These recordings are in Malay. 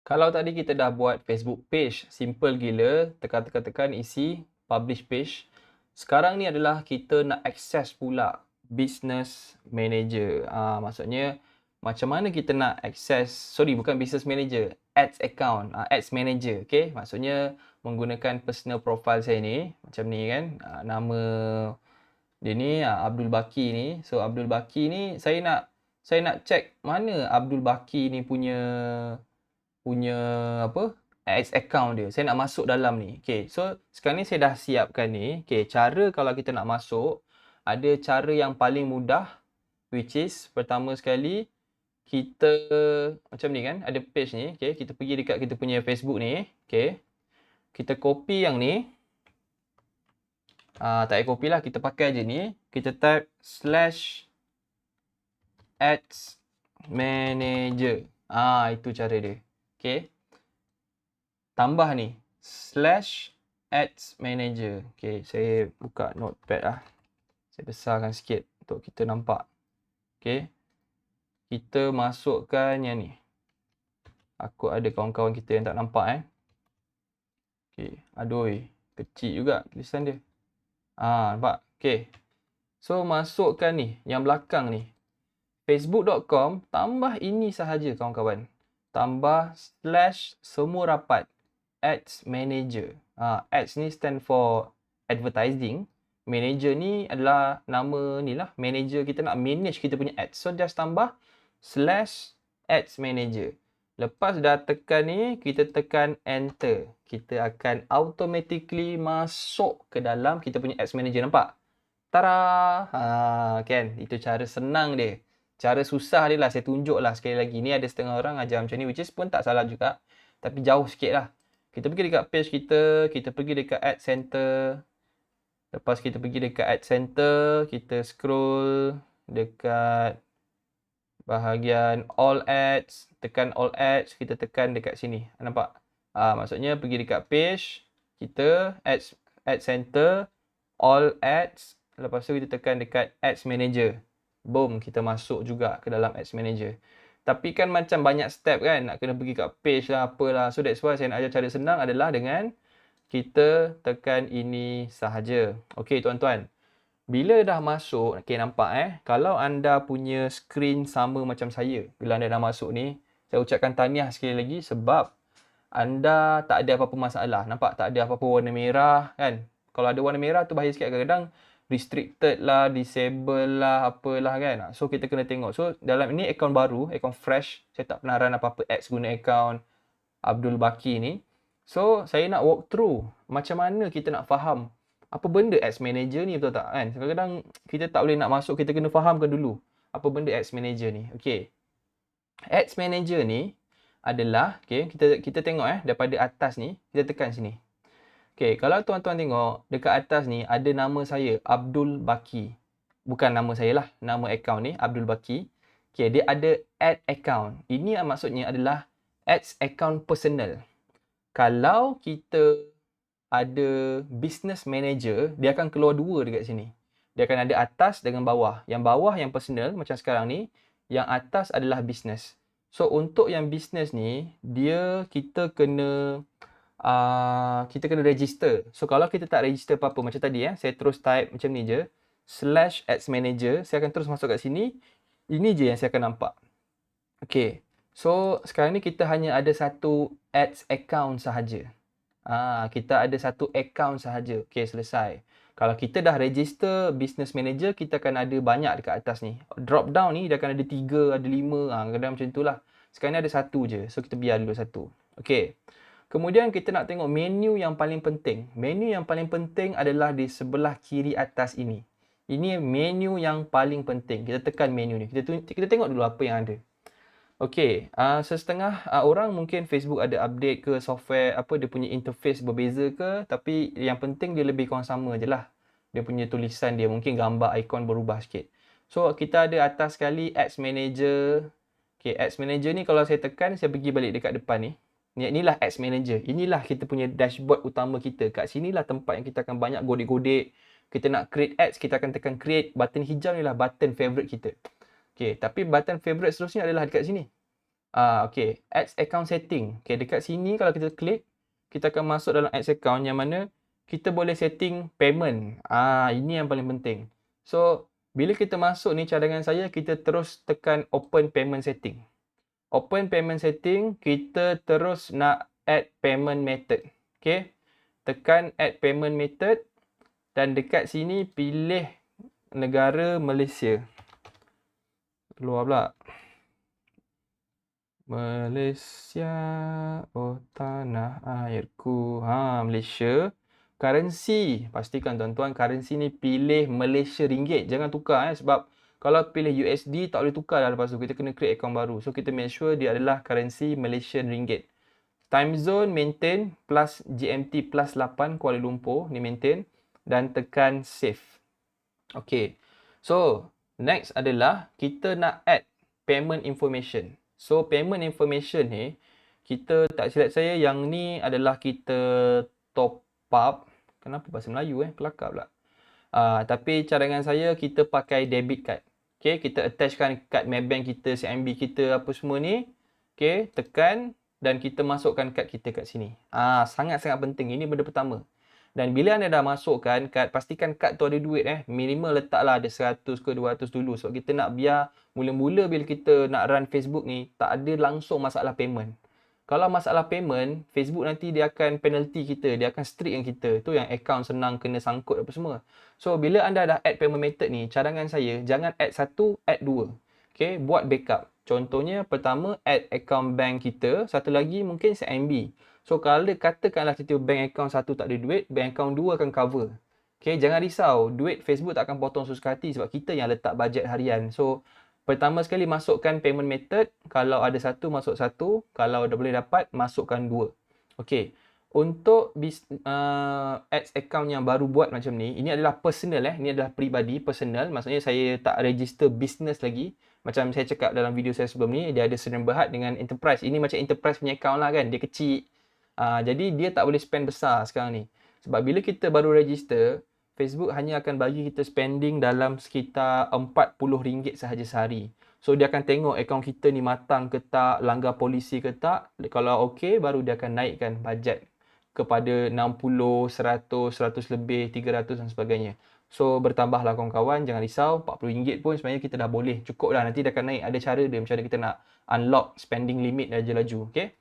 Kalau tadi kita dah buat Facebook page, simple gila, tekan isi publish page. Sekarang ni adalah kita nak access pula business manager. Maksudnya macam mana kita nak access, sorry bukan business manager, ads account, ads manager, okay? Maksudnya menggunakan personal profile saya ni, macam ni kan, nama dia ni Abdul Baki ni. So Abdul Baki ni saya nak check mana Abdul Baki ni punya punya apa, ads account dia. Saya nak masuk dalam ni. Okay, so sekarang ni saya dah siapkan ni. Okay, cara kalau kita nak masuk, ada cara yang paling mudah, which is pertama sekali, kita macam ni kan, ada page ni. Okay, kita pergi dekat kita punya Facebook ni. Okay, kita copy yang ni. Tak payah copy lah, kita pakai je ni. Kita type /ads manager. Itu cara dia. Okay. Tambah ni /ads manager. Okay, saya buka notepad lah. Saya besarkan sikit untuk kita nampak. Okay. Kita masukkan yang ni. Aku ada kawan-kawan kita yang tak nampak Okay. Aduh, kecil juga tulisan dia. Nampak? Okay. So, masukkan ni, yang belakang ni. Facebook.com, tambah ini sahaja kawan-kawan. Tambah /semua rapat. Ads Manager. Ads ni stand for advertising. Manager ni adalah nama ni lah. Manager, kita nak manage kita punya ads. So, just tambah /ads manager. Lepas dah tekan ni, kita tekan enter. Kita akan automatically masuk ke dalam kita punya ads manager. Nampak? Tara! Kan? Itu cara senang dia. Cara susah dia lah. Saya tunjuk lah sekali lagi. Ni ada setengah orang ajar macam ni. Which is pun tak salah juga. Tapi jauh sikit lah. Kita pergi dekat page kita pergi dekat Ad Center. Lepas kita pergi dekat Ad Center, kita scroll dekat bahagian All Ads, tekan All Ads, kita tekan dekat sini. Nampak? Maksudnya pergi dekat page kita, Ad Center, All Ads, lepas tu kita tekan dekat Ads Manager. Boom, kita masuk juga ke dalam Ads Manager. Tapi kan macam banyak step kan, nak kena pergi kat page lah, apalah. So that's why saya nak ajar cara senang adalah dengan kita tekan ini sahaja. Okey tuan-tuan. Bila dah masuk, okay, nampak kalau anda punya screen sama macam saya, bila anda dah masuk ni, saya ucapkan tahniah sekali lagi sebab anda tak ada apa-apa masalah. Nampak tak ada apa-apa warna merah kan? Kalau ada warna merah tu bahaya sikit, kadang-kadang restricted lah, disable lah, apalah kan. So kita kena tengok. So dalam ini akaun baru, akaun fresh. Saya tak pernah run apa-apa ads guna akaun Abdul Baki ni. So saya nak walk through macam mana kita nak faham apa benda ads manager ni, betul tak kan? Kadang-kadang kita tak boleh nak masuk, kita kena fahamkan dulu apa benda ads manager ni. Okey. Ads manager ni adalah, okey, kita tengok daripada atas ni, kita tekan sini. Okey, kalau tuan-tuan tengok dekat atas ni ada nama saya Abdul Baki. Bukan nama saya lah, nama account ni Abdul Baki. Okey, dia ada ad account. Ini maksudnya adalah ads account personal. Kalau kita ada business manager, dia akan keluar dua dekat sini. Dia akan ada atas dengan bawah. Yang bawah yang personal macam sekarang ni, yang atas adalah business. So untuk yang business ni, kita kena register. So kalau kita tak register apa-apa macam tadi saya terus type macam ni je, /ads manager, saya akan terus masuk kat sini. Ini je yang saya akan nampak. Okay. So sekarang ni kita hanya ada satu ads account sahaja. Kita ada satu account sahaja. Okay, selesai. Kalau kita dah register business manager, kita akan ada banyak dekat atas ni. Drop down ni dia akan ada 3, ada 5, kadang macam itulah. Sekarang ni ada satu je. So kita biar dulu satu. Okay. Kemudian kita nak tengok menu yang paling penting. Menu yang paling penting adalah di sebelah kiri atas ini. Ini menu yang paling penting. Kita tekan menu ni. Kita tengok dulu apa yang ada. Okey, setengah orang mungkin Facebook ada update ke software apa, dia punya interface berbeza ke, tapi yang penting dia lebih kurang sama je lah. Dia punya tulisan dia, mungkin gambar ikon berubah sikit. So kita ada atas sekali Ads Manager. Okey, Ads Manager ni kalau saya tekan, saya pergi balik dekat depan ni. Inilah Ads Manager. Inilah kita punya dashboard utama kita. Kat sinilah tempat yang kita akan banyak godek-godek. Kita nak create ads, kita akan tekan create. Button hijau ni lah button favorite kita. Okay, tapi button favorite seterusnya adalah dekat sini. Okay, Ads account setting. Okay, dekat sini kalau kita klik, kita akan masuk dalam Ads account yang mana kita boleh setting payment. Ini yang paling penting. So, bila kita masuk ni cadangan saya, kita terus tekan open payment setting. Open payment setting, kita terus nak add payment method. Okay, tekan add payment method dan dekat sini pilih negara Malaysia. Keluar pula. Malaysia, oh tanah airku. Malaysia. Currency. Pastikan tuan-tuan, currency ni pilih Malaysia ringgit. Jangan tukar sebab kalau pilih USD tak boleh tukar dah lepas tu. Kita kena create account baru. So kita make sure dia adalah currency Malaysian ringgit. Time zone maintain plus GMT plus 8 Kuala Lumpur ni maintain dan tekan save. Okay. So, next adalah kita nak add payment information. So, payment information ni, kita tak silap saya yang ni adalah kita top up. Kenapa bahasa Melayu kelakar pula. Tapi cadangan saya kita pakai debit card. Okay, kita attachkan kad Maybank kita, CIMB kita, apa semua ni. Okay, tekan dan kita masukkan kad kita kat sini. Sangat-sangat penting. Ini benda pertama. Dan bila anda dah masukkan kad, pastikan kad tu ada duit Minimal letaklah ada 100 ke 200 dulu. Sebab kita nak biar mula-mula bila kita nak run Facebook ni, tak ada langsung masalah payment. Kalau masalah payment, Facebook nanti dia akan penalty kita, dia akan strict dengan kita. Tu yang account senang kena sangkut apa semua. So, bila anda dah add payment method ni, cadangan saya, jangan add satu, add dua. Okay, buat backup. Contohnya, pertama, add account bank kita. Satu lagi mungkin CIMB. So, kalau katakanlah tiba-tiba bank account satu tak ada duit, bank account dua akan cover. Okay, jangan risau. Duit Facebook tak akan potong suka hati sebab kita yang letak bajet harian. So, pertama sekali masukkan payment method. Kalau ada satu, masuk satu. Kalau dah boleh dapat, masukkan dua. Okay. Untuk ads account yang baru buat macam ni, ini adalah personal Ini adalah peribadi, personal. Maksudnya saya tak register business lagi. Macam saya cakap dalam video saya sebelum ni, dia ada Sdn Bhd dengan enterprise. Ini macam enterprise punya account lah kan. Dia kecil. Jadi dia tak boleh spend besar sekarang ni. Sebab bila kita baru register, Facebook hanya akan bagi kita spending dalam sekitar RM40 sahaja sehari. So dia akan tengok akaun kita ni matang ke tak, langgar polisi ke tak. Kalau okey, baru dia akan naikkan bajet kepada 60, 100, 100 lebih, 300 dan sebagainya. So bertambahlah kawan-kawan, jangan risau, RM40 pun sebenarnya kita dah boleh. Cukup dah, nanti dia akan naik. Ada cara dia macam mana kita nak unlock spending limit aja laju. Okay?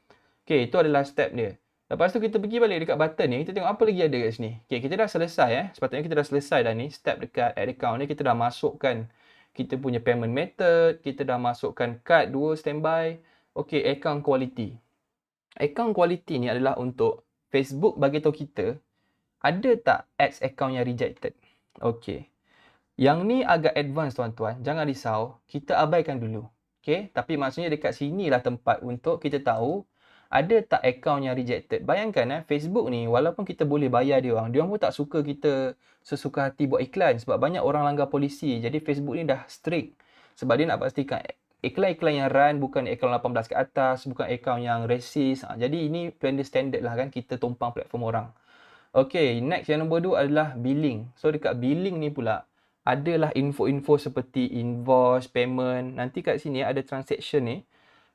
Okay, itu adalah step dia. Lepas tu kita pergi balik dekat button ni, kita tengok apa lagi ada kat sini. Okay, kita dah selesai Sepatutnya kita dah selesai dah ni. Step dekat add account ni, kita dah masukkan kita punya payment method, kita dah masukkan kad 2 standby. Okay, account quality. Account quality ni adalah untuk Facebook bagi tahu kita ada tak ads account yang rejected. Okay. Yang ni agak advance tuan-tuan. Jangan risau. Kita abaikan dulu. Okay. Tapi maksudnya dekat sini lah tempat untuk kita tahu ada tak account yang rejected. Bayangkan Facebook ni walaupun kita boleh bayar dia orang pun tak suka kita sesuka hati buat iklan. Sebab banyak orang langgar polisi. Jadi Facebook ni dah strict. Sebab dia nak pastikan iklan-iklan yang run bukan akaun 18 ke atas, bukan akaun yang racist. Jadi ini vendor standard lah kan, kita tumpang platform orang. Okay, next yang nombor 2 adalah billing. So dekat billing ni pula, adalah info-info seperti invoice, payment. Nanti kat sini ada transaction ni,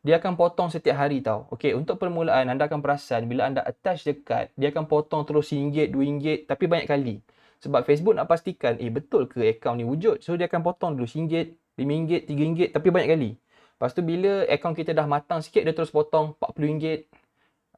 dia akan potong setiap hari tau. Okay, untuk permulaan anda akan perasan bila anda attach dekat, dia akan potong terus RM1, RM2, tapi banyak kali. Sebab Facebook nak pastikan, betul ke akaun ni wujud? So dia akan potong dulu RM1, RM5, RM3, tapi banyak kali. Lepas tu bila akaun kita dah matang sikit, dia terus potong RM40,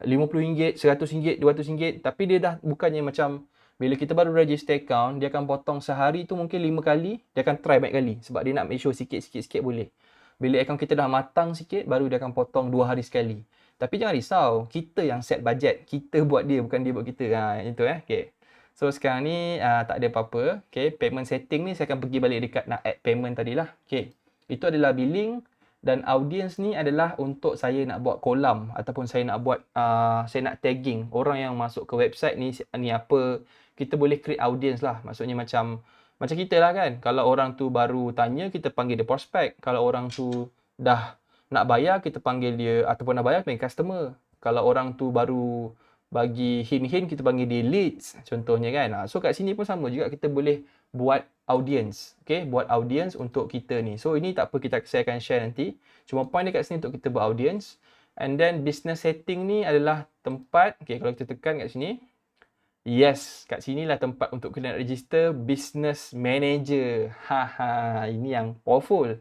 RM50, RM100, RM200. Tapi dia dah bukannya macam bila kita baru register akaun, dia akan potong sehari tu mungkin 5 kali, dia akan try banyak kali. Sebab dia nak make sure sikit-sikit boleh. Bila akaun kita dah matang sikit, baru dia akan potong 2 hari sekali. Tapi jangan risau, kita yang set budget. Kita buat dia, bukan dia buat kita. Itu Okay. So sekarang ni tak ada apa-apa. Okay, payment setting ni saya akan pergi balik dekat nak add payment tadilah. Okay, itu adalah billing dan audience ni adalah untuk saya nak buat kolam ataupun saya nak buat saya nak tagging orang yang masuk ke website ni apa, kita boleh create audience lah. Maksudnya macam kita lah kan. Kalau orang tu baru tanya, kita panggil dia prospect. Kalau orang tu dah nak bayar, kita panggil dia, ataupun nak bayar panggil customer. Kalau orang tu baru bagi hint-hint, kita panggil dia leads contohnya kan. So kat sini pun sama juga, kita boleh buat audience. Okay, buat audience untuk kita ni. So ini tak apa, saya akan share nanti. Cuma point dekat sini untuk kita buat audience. And then business setting ni adalah tempat, okay, kalau kita tekan kat sini, yes, kat sinilah tempat untuk kita nak register business manager. Ini yang powerful.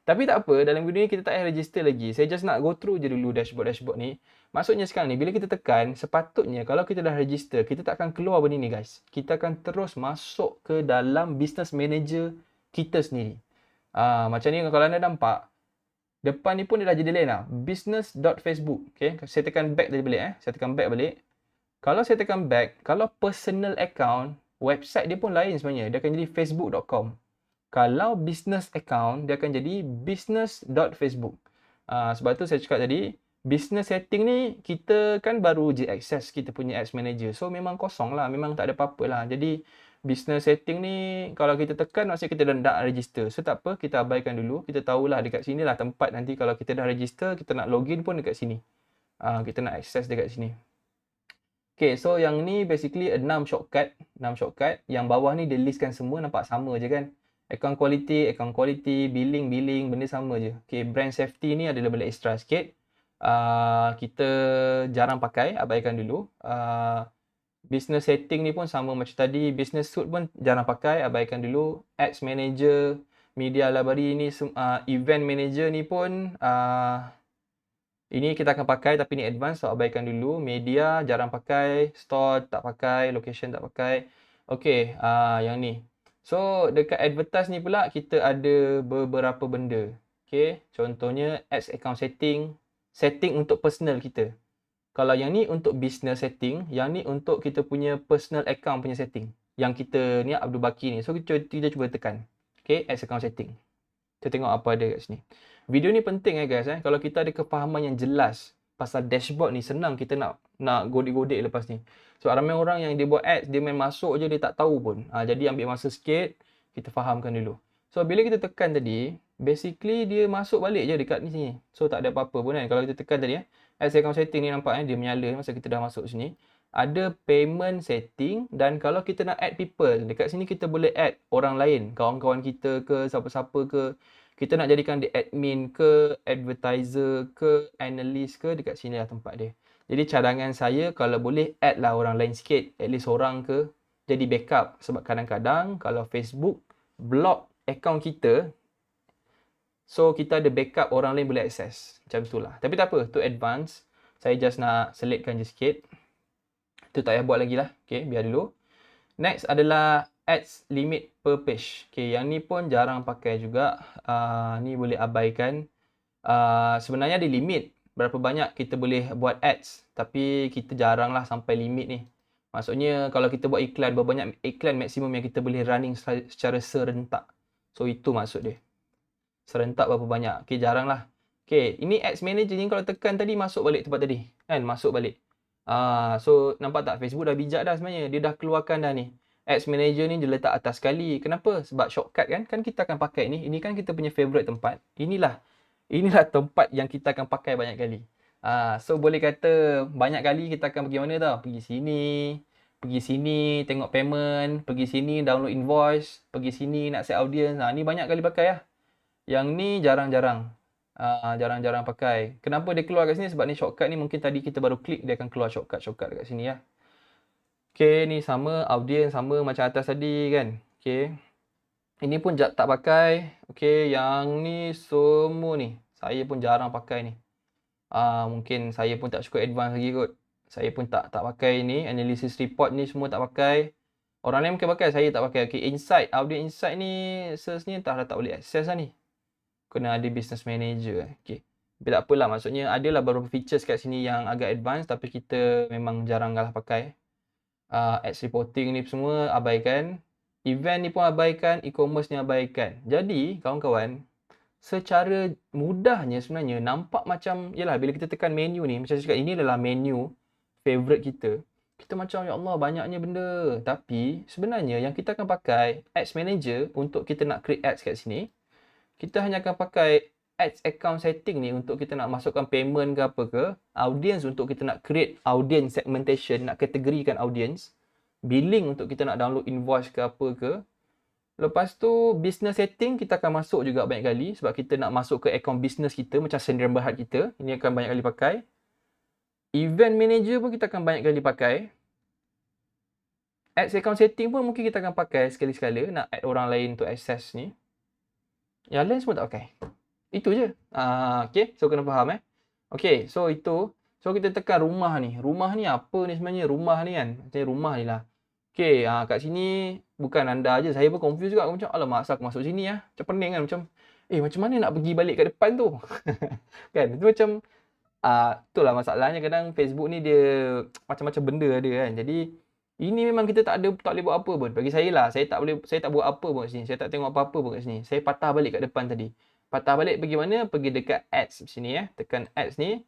Tapi tak apa, dalam video ni kita tak payah register lagi. Saya just nak go through je dulu dashboard-dashboard ni. Maksudnya sekarang ni, bila kita tekan, sepatutnya kalau kita dah register, kita tak akan keluar benda ni guys. Kita akan terus masuk ke dalam business manager kita sendiri. Macam ni kalau anda nampak, depan ni pun dia dah jadi lain lah. Business.facebook. Okay, saya tekan back tadi balik. Saya tekan back balik. Kalau saya tekan back, kalau personal account, website dia pun lain sebenarnya. Dia akan jadi facebook.com. Kalau business account, dia akan jadi business.facebook. Sebab tu saya cakap tadi, business setting ni, kita kan baru je access kita punya ads manager. So, memang kosong lah. Memang tak ada apa-apa lah. Jadi, business setting ni, kalau kita tekan, maksudnya kita dah nak register. So, tak apa. Kita abaikan dulu. Kita tahulah dekat sini lah tempat nanti kalau kita dah register, kita nak login pun dekat sini. Kita nak access dekat sini. Okay, so yang ni basically 6 shortcut. 6 shortcut. Yang bawah ni dia listkan semua, nampak sama je kan. Account quality, billing, benda sama je. Okay, brand safety ni adalah benda extra sikit. Kita jarang pakai, abaikan dulu. Business setting ni pun sama macam tadi. Business suite pun jarang pakai, abaikan dulu. Ads manager, media library ni, event manager ni pun ini kita akan pakai tapi ni advance, so abaikan dulu. Media jarang pakai, store tak pakai, location tak pakai. Okay, yang ni. So, dekat advertise ni pula, kita ada beberapa benda. Okay, contohnya ads account setting. Setting untuk personal kita. Kalau yang ni untuk business setting, yang ni untuk kita punya personal account punya setting. Yang kita ni Abdul Baki ni. So, kita cuba tekan. Okay, ads account setting. Kita tengok apa ada kat sini. Video ni penting guys. Kalau kita ada kefahaman yang jelas pasal dashboard ni, senang kita nak godik-godik lepas ni. So, ramai orang yang dia buat ads, dia main masuk je, dia tak tahu pun. Jadi, ambil masa sikit, kita fahamkan dulu. So, bila kita tekan tadi, basically dia masuk balik je dekat ni sini. So, tak ada apa-apa pun kan. Kalau kita tekan tadi, ads account setting ni nampak dia menyala masa kita dah masuk sini. Ada payment setting dan kalau kita nak add people, dekat sini kita boleh add orang lain. Kawan-kawan kita ke, siapa-siapa ke. Kita nak jadikan dia admin ke, advertiser ke, analyst ke, dekat sini lah tempat dia. Jadi cadangan saya kalau boleh add lah orang lain sikit. At least orang ke. Jadi backup. Sebab kadang-kadang kalau Facebook block account kita. So kita ada backup orang lain boleh access. Macam tu lah. Tapi tak apa. Tu advance. Saya just nak selitkan je sikit. Tu tak payah buat lagi lah. Okay, biar dulu. Next adalah ads limit per page. Okay, yang ni pun jarang pakai juga. Ni boleh abaikan. Sebenarnya ada limit. Berapa banyak kita boleh buat ads. Tapi kita jarang lah sampai limit ni. Maksudnya kalau kita buat iklan, berapa banyak iklan maksimum yang kita boleh running secara serentak. So itu maksud dia. Serentak berapa banyak. Okay, jarang lah. Okay, ini ads manager ni kalau tekan tadi masuk balik tempat tadi. Kan, masuk balik. So nampak tak, Facebook dah bijak dah sebenarnya. Dia dah keluarkan dah ni. Ads manager ni dia letak atas sekali. Kenapa? Sebab shortcut kan. Kan kita akan pakai ni. Ini kan kita punya favorite tempat. Inilah tempat yang kita akan pakai banyak kali. So boleh kata banyak kali kita akan pergi mana tau? Pergi sini, tengok payment, pergi sini download invoice, pergi sini nak set audience. Ni banyak kali pakai lah. Yang ni jarang-jarang. Jarang-jarang pakai. Kenapa dia keluar kat sini? Sebab ni shortcut ni mungkin tadi kita baru klik, dia akan keluar shortcut dekat sini ya. Okay, ni sama audience, sama macam atas tadi kan. Okay. Ini pun tak pakai. Okay, yang ni semua ni. Saya pun jarang pakai ni. Mungkin saya pun tak cukup advance lagi kot. Saya pun tak pakai ni. Analysis report ni semua tak pakai. Orang lain mungkin pakai, saya tak pakai. Okay, insight. Audience insight ni search ni entah dah tak boleh access lah ni. Kena ada business manager. Okay. Tapi tak apalah. Maksudnya adalah beberapa features kat sini yang agak advance. Tapi kita memang jarang lah pakai. Ads reporting ni semua abaikan. Event ni pun abaikan, e-commerce ni abaikan. Jadi, kawan-kawan, secara mudahnya sebenarnya nampak macam, yalah bila kita tekan menu ni, macam saya cakap, ini adalah menu favorite kita. Kita macam, ya Allah, banyaknya benda. Tapi, sebenarnya yang kita akan pakai Ads Manager untuk kita nak create ads kat sini. Kita hanya akan pakai Ads Account Setting ni untuk kita nak masukkan payment ke apa ke. Audience untuk kita nak create audience segmentation, nak kategorikan audience. Billing untuk kita nak download invoice ke apa ke. Lepas tu business setting kita akan masuk juga banyak kali sebab kita nak masuk ke akaun business kita macam sendirian berhad kita. Ini akan banyak kali pakai. Event manager pun kita akan banyak kali pakai. Ads account setting pun mungkin kita akan pakai sekali-sekala nak add orang lain untuk access ni. Yang lain semua tak pakai. Itu je. Okay, so kena faham Okay, so itu. So kita tekan rumah ni. Rumah ni apa ni sebenarnya? Rumah ni kan. Macam rumah ni lah. Okay, kat sini bukan anda je. Saya pun confused juga. Macam, alamak, asal aku masuk sini lah. Macam pening kan. Macam mana nak pergi balik kat depan tu? Kan, itu macam, itulah masalahnya kadang Facebook ni dia macam-macam benda ada kan. Jadi, ini memang kita tak boleh buat apa pun. Bagi saya lah, saya tak buat apa pun kat sini. Saya tak tengok apa-apa pun kat sini. Saya patah balik kat depan tadi. Patah balik pergi mana? Pergi dekat ads sini Tekan ads ni.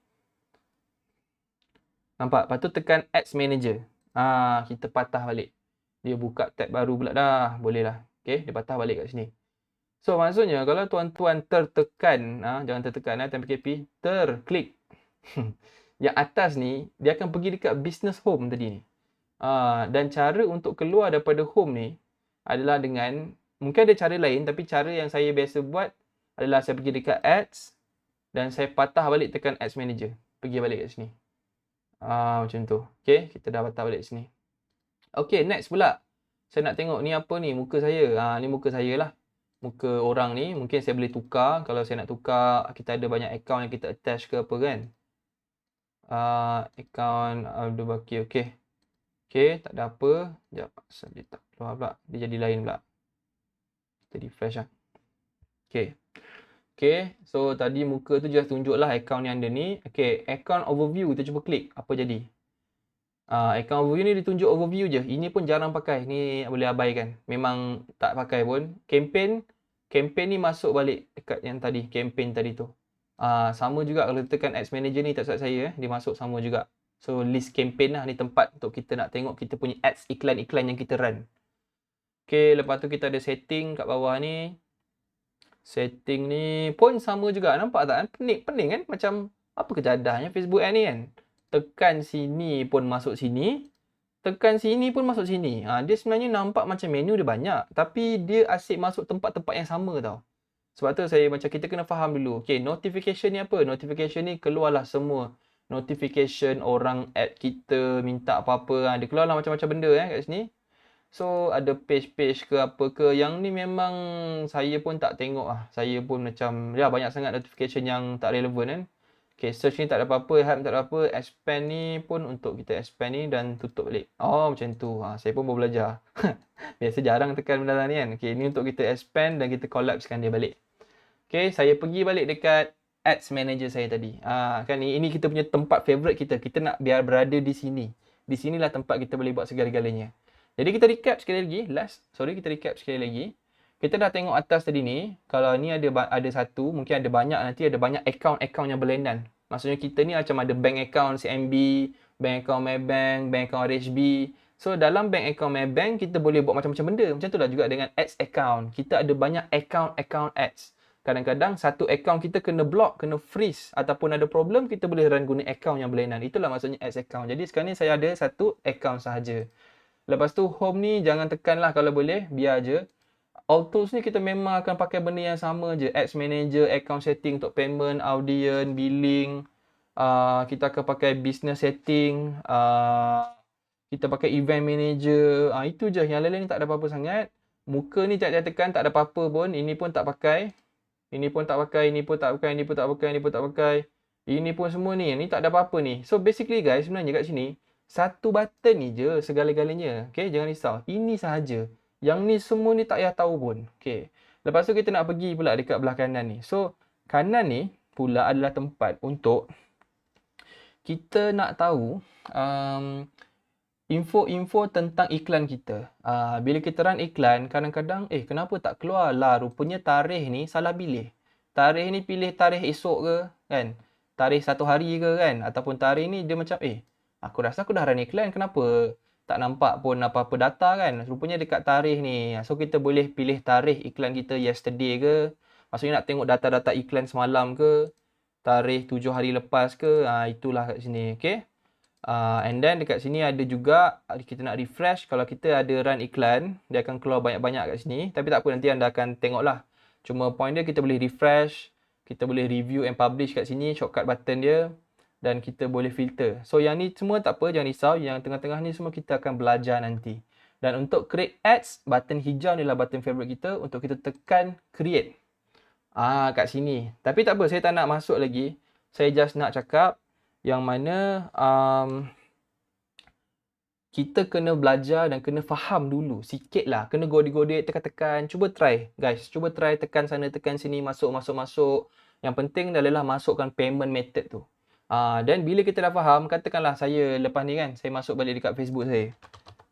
Nampak? Lepas tu tekan ads manager. Kita patah balik. Dia buka tab baru pula dah. Boleh lah. Okay, dia patah balik kat sini. So, maksudnya kalau tuan-tuan tertekan, jangan tertekan time PKP, terklik. Yang atas ni, dia akan pergi dekat business home tadi ni. Dan cara untuk keluar daripada home ni adalah dengan, mungkin ada cara lain, tapi cara yang saya biasa buat adalah saya pergi dekat ads dan saya patah balik tekan ads manager. Pergi balik kat sini. Macam tu. Okay, kita dah patah balik sini. Okay, next pula. Saya nak tengok ni apa ni, muka saya. Ni muka saya lah. Muka orang ni, mungkin saya boleh tukar. Kalau saya nak tukar, kita ada banyak account yang kita attach ke apa kan. Account Abdul Bakir, okay. Okay, tak ada apa. Sekejap, asal dia tak keluar pula. Dia jadi lain pula. Kita refresh lah. Okay. Okay, so tadi muka tu just tunjuk lah account yang ada ni. Okay, account overview, kita cuba klik. Apa jadi? Account overview ni ditunjuk overview je. Ini pun jarang pakai. Ni boleh abaikan. Memang tak pakai pun. Campaign ni masuk balik dekat yang tadi. Campaign tadi tu. Sama juga kalau tekan ads manager ni, tak salah saya. Dia masuk sama juga. So, list campaign lah. Ni tempat untuk kita nak tengok kita punya ads iklan-iklan yang kita run. Okay, lepas tu kita ada setting kat bawah ni. Setting ni pun sama juga. Nampak tak? Pening kan? Macam apa kejadahnya Facebook ad ni kan? Tekan sini pun masuk sini. Tekan sini pun masuk sini. Dia sebenarnya nampak macam menu dia banyak. Tapi dia asyik masuk tempat-tempat yang sama tau. Sebab tu kita kena faham dulu. Okay, notification ni apa? Notification ni keluarlah semua. Notification orang add kita minta apa-apa. Dia keluarlah macam-macam benda kat sini. So, ada page-page ke apa ke. Yang ni memang saya pun tak tengok lah. Saya pun macam, banyak sangat notification yang tak relevan kan. Okay, search ni tak ada apa-apa, help tak ada apa. Expand ni pun untuk kita expand ni dan tutup balik. Macam tu. Saya pun baru belajar. Biasa jarang tekan benda ni kan. Okay, ni untuk kita expand dan kita collapsekan dia balik. Okay, saya pergi balik dekat ads manager saya tadi. Kan ini kita punya tempat favorite kita. Kita nak biar berada di sini. Di sinilah tempat kita boleh buat segala-galanya. Jadi kita recap sekali lagi. Kita recap sekali lagi. Kita dah tengok atas tadi ni. Kalau ni ada satu, mungkin ada banyak, nanti ada banyak account-account yang berlainan. Maksudnya kita ni macam ada bank account CMB, bank account Maybank, bank account RHB. So dalam bank account Maybank, kita boleh buat macam-macam benda. Macam tu lah juga dengan ads account. Kita ada banyak account ads. Kadang-kadang satu account kita kena block, kena freeze ataupun ada problem, kita boleh run guna account yang berlainan. Itulah maksudnya ads account. Jadi sekarang ni saya ada satu account sahaja. Lepas tu home ni jangan tekan lah kalau boleh, biar je. All tools ni kita memang akan pakai benda yang sama je. Ads manager, account setting untuk payment, audience, billing. Kita akan pakai business setting. Kita pakai event manager. Itu je. Yang lain-lain ni tak ada apa-apa sangat. Muka ni tak tekan, tak ada apa-apa pun. Ini pun tak pakai. Ini pun tak pakai, ini pun tak pakai, ini pun tak pakai, ini pun tak pakai. Ini pun semua ni. Ni tak ada apa-apa ni. So basically guys, sebenarnya kat sini, satu button ni je segala-galanya. Okay, jangan risau. Ini sahaja. Yang ni semua ni tak payah tahu pun. Okay. Lepas tu kita nak pergi pula dekat belah kanan ni. So, kanan ni pula adalah tempat untuk kita nak tahu info-info tentang iklan kita. Bila kita run iklan, kadang-kadang, kenapa tak keluar lah? Rupanya tarikh ni salah pilih. Tarikh ni pilih tarikh esok ke, kan? Tarikh satu hari ke, kan? Ataupun tarikh ni dia macam, aku rasa aku dah run iklan, kenapa tak nampak pun apa-apa data kan? Rupanya dekat tarikh ni. So, kita boleh pilih tarikh iklan kita yesterday ke. Maksudnya nak tengok data-data iklan semalam ke. Tarikh 7 hari lepas ke. Itulah kat sini. Okay. And then dekat sini ada juga kita nak refresh. Kalau kita ada run iklan, dia akan keluar banyak-banyak kat sini. Tapi tak apa, nanti anda akan tengok lah. Cuma point dia kita boleh refresh, kita boleh review and publish kat sini, shortcut button dia. Dan kita boleh filter. So yang ni semua tak apa, jangan risau. Yang tengah-tengah ni semua kita akan belajar nanti. Dan untuk create ads, button hijau ni lah button favorite kita untuk kita tekan create. Kat sini. Tapi tak apa, saya tak nak masuk lagi. Saya just nak cakap yang mana kita kena belajar dan kena faham dulu sikit lah. Kena godek-godek, tekan-tekan. Cuba try guys. Cuba try tekan sana, tekan sini, masuk. Yang penting adalah masukkan payment method tu. Dan bila kita dah faham, katakanlah saya lepas ni kan, saya masuk balik dekat Facebook saya.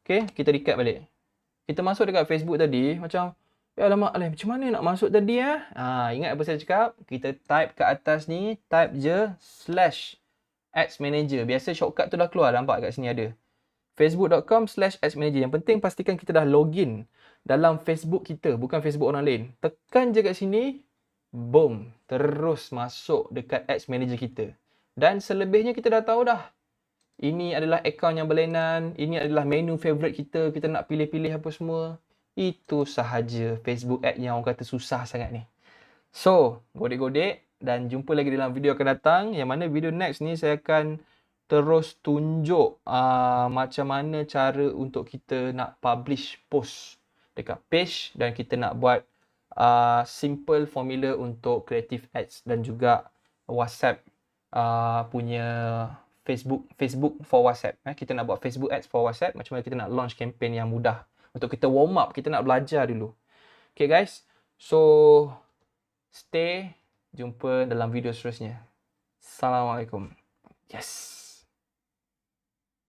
Okay, kita recap balik. Kita masuk dekat Facebook tadi, macam, ya alamak, macam mana nak masuk tadi ya? Ingat apa saya cakap? Kita type kat atas ni, type je /ads manager. Biasa shortcut tu dah keluar, nampak kat sini ada. facebook.com/ads manager. Yang penting pastikan kita dah login dalam Facebook kita, bukan Facebook orang lain. Tekan je kat sini, boom, terus masuk dekat ads manager kita. Dan selebihnya kita dah tahu dah. Ini adalah akaun yang berlainan, ini adalah menu favorite kita, kita nak pilih-pilih apa semua. Itu sahaja Facebook ad yang orang kata susah sangat ni. So, godek-godek dan jumpa lagi dalam video akan datang. Yang mana video next ni saya akan terus tunjuk macam mana cara untuk kita nak publish post dekat page dan kita nak buat simple formula untuk creative ads dan juga WhatsApp punya Facebook for WhatsApp. Kita nak buat Facebook ads for WhatsApp, macam mana kita nak launch campaign yang mudah. Untuk kita warm up, kita nak belajar dulu. Okay guys, so stay, jumpa dalam video seterusnya. Assalamualaikum. Yes.